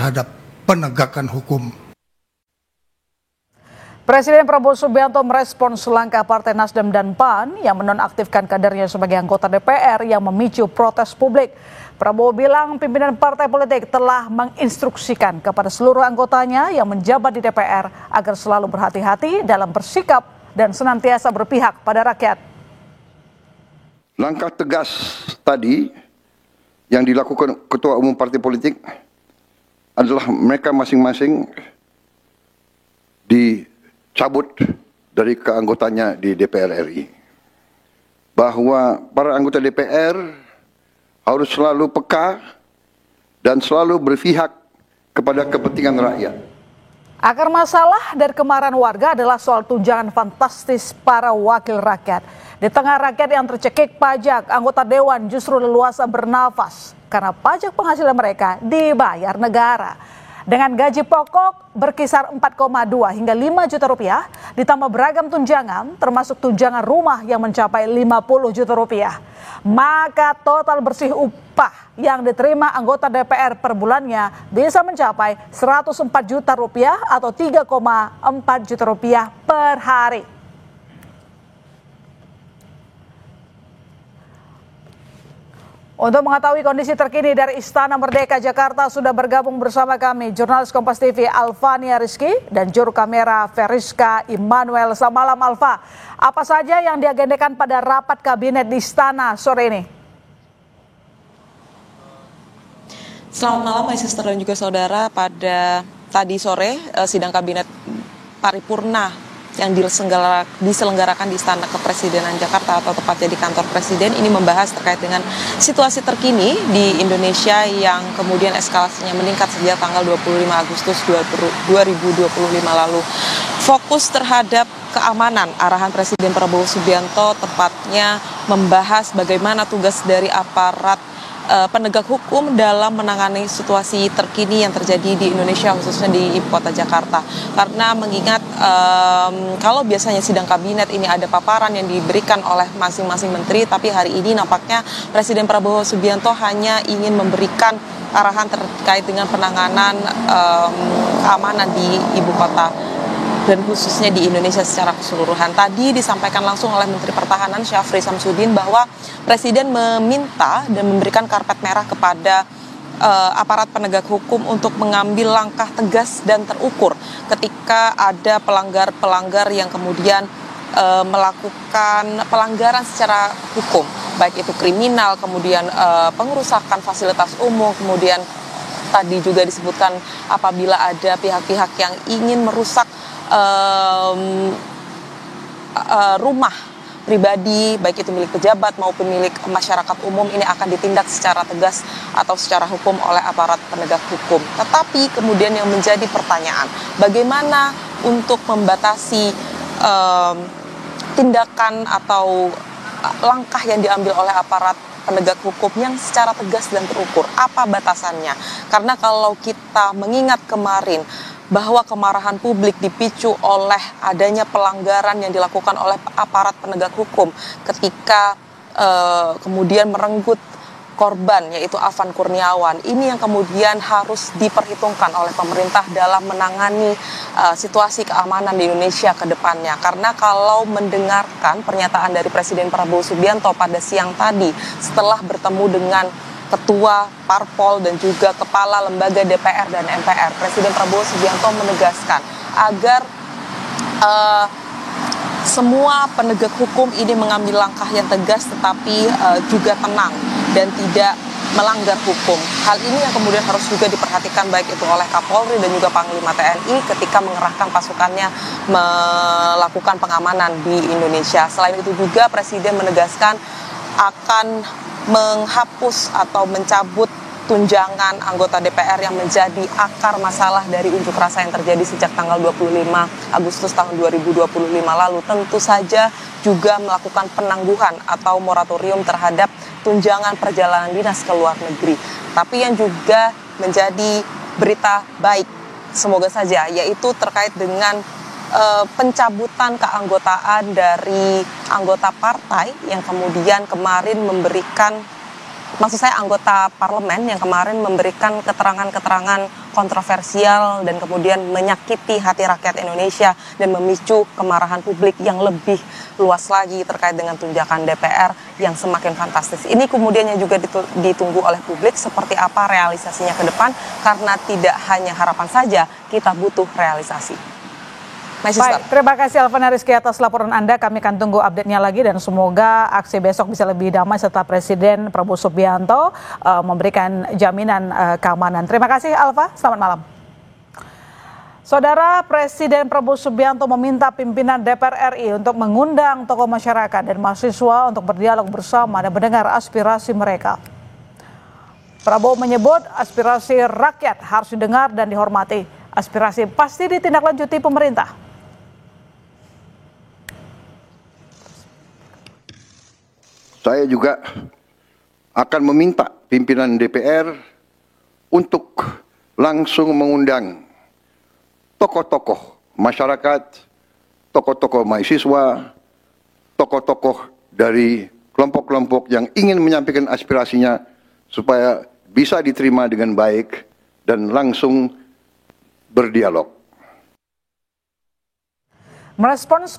terhadap penegakan hukum. Presiden Prabowo Subianto merespons langkah Partai Nasdem dan PAN yang menonaktifkan kadernya sebagai anggota DPR yang memicu protes publik. Prabowo bilang pimpinan partai politik telah menginstruksikan kepada seluruh anggotanya yang menjabat di DPR agar selalu berhati-hati dalam bersikap dan senantiasa berpihak pada rakyat. Langkah tegas tadi yang dilakukan ketua umum partai politik adalah mereka masing-masing dicabut dari keanggotanya di DPR RI. Bahwa para anggota DPR harus selalu peka dan selalu berpihak kepada kepentingan rakyat. Akar masalah dari kemarahan warga adalah soal tunjangan fantastis para wakil rakyat. Di tengah rakyat yang tercekik pajak, anggota dewan justru leluasa bernafas karena pajak penghasilan mereka dibayar negara. Dengan gaji pokok berkisar 4,2 hingga 5 juta rupiah, ditambah beragam tunjangan termasuk tunjangan rumah yang mencapai 50 juta rupiah. Maka total bersih upah yang diterima anggota DPR per bulannya bisa mencapai 104 juta rupiah atau 3,4 juta rupiah per hari. Untuk mengetahui kondisi terkini dari Istana Merdeka Jakarta sudah bergabung bersama kami jurnalis Kompas TV Alvania Rizky dan juru kamera Veriska Immanuel. Selamat malam Alva. Apa saja yang diagendakan pada rapat kabinet di Istana sore ini? Selamat malam, my sister dan juga saudara. Pada tadi sore sidang kabinet paripurna yang diselenggarakan di Istana Kepresidenan Jakarta atau tepatnya di kantor Presiden ini membahas terkait dengan situasi terkini di Indonesia yang kemudian eskalasinya meningkat sejak tanggal 25 Agustus 2025 lalu. Fokus terhadap keamanan, arahan Presiden Prabowo Subianto tepatnya membahas bagaimana tugas dari aparat penegak hukum dalam menangani situasi terkini yang terjadi di Indonesia khususnya di ibu kota Jakarta. Karena mengingat kalau biasanya sidang kabinet ini ada paparan yang diberikan oleh masing-masing menteri, tapi hari ini nampaknya Presiden Prabowo Subianto hanya ingin memberikan arahan terkait dengan penanganan keamanan di ibu kota dan khususnya di Indonesia secara keseluruhan. Tadi disampaikan langsung oleh Menteri Pertahanan Syafri Samsudin bahwa Presiden meminta dan memberikan karpet merah kepada aparat penegak hukum untuk mengambil langkah tegas dan terukur ketika ada pelanggar-pelanggar yang kemudian melakukan pelanggaran secara hukum, baik itu kriminal, kemudian pengerusakan fasilitas umum, kemudian tadi juga disebutkan apabila ada pihak-pihak yang ingin merusak rumah pribadi, baik itu milik pejabat maupun milik masyarakat umum, ini akan ditindak secara tegas atau secara hukum oleh aparat penegak hukum. Tetapi kemudian yang menjadi pertanyaan, bagaimana untuk membatasi tindakan atau langkah yang diambil oleh aparat penegak hukum yang secara tegas dan terukur? Apa batasannya? Karena kalau kita mengingat kemarin bahwa kemarahan publik dipicu oleh adanya pelanggaran yang dilakukan oleh aparat penegak hukum ketika kemudian merenggut korban yaitu Afan Kurniawan. Ini yang kemudian harus diperhitungkan oleh pemerintah dalam menangani situasi keamanan di Indonesia ke depannya. Karena kalau mendengarkan pernyataan dari Presiden Prabowo Subianto pada siang tadi setelah bertemu dengan Ketua Parpol dan juga Kepala Lembaga DPR dan MPR, Presiden Prabowo Subianto menegaskan agar semua penegak hukum ini mengambil langkah yang tegas tetapi juga tenang dan tidak melanggar hukum. Hal ini yang kemudian harus juga diperhatikan baik itu oleh Kapolri dan juga Panglima TNI ketika mengerahkan pasukannya melakukan pengamanan di Indonesia. Selain itu juga Presiden menegaskan akan menghapus atau mencabut tunjangan anggota DPR yang menjadi akar masalah dari unjuk rasa yang terjadi sejak tanggal 25 Agustus tahun 2025 lalu. Tentu saja juga melakukan penangguhan atau moratorium terhadap tunjangan perjalanan dinas ke luar negeri. Tapi yang juga menjadi berita baik, semoga saja, yaitu terkait dengan pencabutan keanggotaan dari anggota partai yang kemudian kemarin memberikan, maksud saya anggota parlemen yang kemarin memberikan keterangan-keterangan kontroversial dan kemudian menyakiti hati rakyat Indonesia dan memicu kemarahan publik yang lebih luas lagi terkait dengan tunjakan DPR yang semakin fantastis. Ini kemudian yang juga ditunggu oleh publik seperti apa realisasinya ke depan, karena tidak hanya harapan saja, kita butuh realisasi. Baik, terima kasih Alvana Rizky atas laporan Anda. Kami akan tunggu update-nya lagi dan semoga aksi besok bisa lebih damai setelah Presiden Prabowo Subianto memberikan jaminan keamanan. Terima kasih Alva, selamat malam. Saudara, Presiden Prabowo Subianto meminta pimpinan DPR RI untuk mengundang tokoh masyarakat dan mahasiswa untuk berdialog bersama dan mendengar aspirasi mereka. Prabowo menyebut aspirasi rakyat harus didengar dan dihormati. Aspirasi pasti ditindaklanjuti pemerintah. Saya juga akan meminta pimpinan DPR untuk langsung mengundang tokoh-tokoh masyarakat, tokoh-tokoh mahasiswa, tokoh-tokoh dari kelompok-kelompok yang ingin menyampaikan aspirasinya supaya bisa diterima dengan baik dan langsung berdialog. Merespons